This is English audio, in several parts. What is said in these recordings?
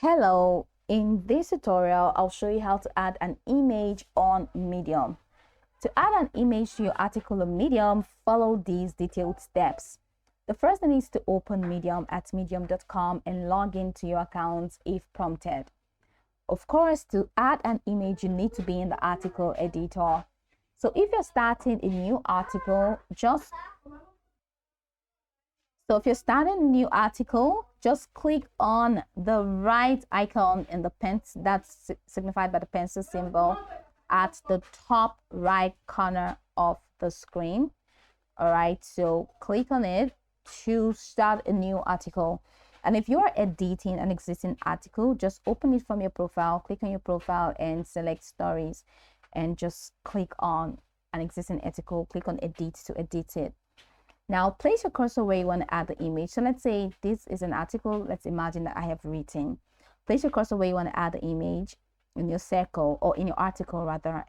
Hello, in this tutorial, I'll show you how to add an image on Medium. To add an image to your article on Medium, follow these detailed steps. The first thing is to open Medium at medium.com and log into your account if prompted. Of course, to add an image, you need to be in the article editor. So if you're starting a new article, just click on the right icon in the pen that's signified by the pencil symbol at the top right corner of the screen. All right, so click on it to start a new article. And if you're editing an existing article, just open it from your profile, click on your profile and select stories, and just click on an existing article, click on edit to edit it. Now place your cursor where you want to add the image. So let's say this is an article. Let's imagine that I have written. Place your cursor where you want to add the image in your circle, or in your article rather.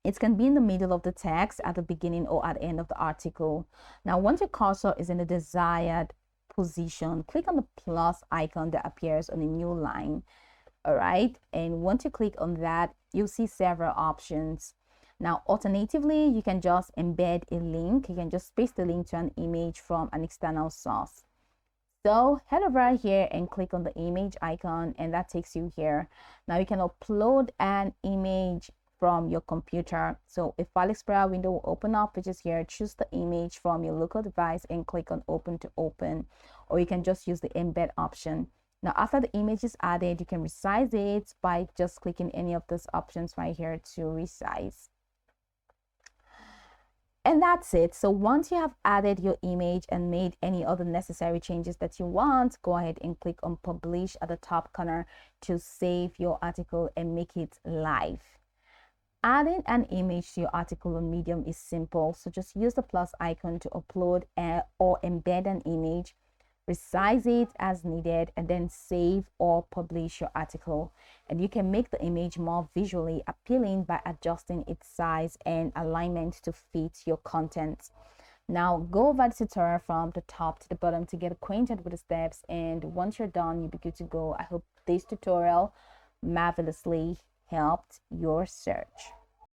It can be in the middle of the text, at the beginning or at the end of the article. Now once your cursor is in the desired position, click on the plus icon that appears on a new line. All right, and once you click on that, you'll see several options. Now, alternatively, you can just embed a link. You can just paste the link to an image from an external source. So head over here and click on the image icon, and that takes you here. Now you can upload an image from your computer. So a file explorer window will open up, which is here. Choose the image from your local device and click on open to open, or you can just use the embed option. Now, after the image is added, you can resize it by just clicking any of those options right here to resize. And that's it. So once you have added your image and made any other necessary changes that you want, go ahead and click on publish at the top corner to save your article and make it live. Adding an image to your article on Medium is simple. So just use the plus icon to upload or embed an image, resize it as needed, and then save or publish your article. And you can make the image more visually appealing by adjusting its size and alignment to fit your content. Now go over the tutorial from the top to the bottom to get acquainted with the steps, and once you're done, you'll be good to go. I hope this tutorial marvelously helped your search.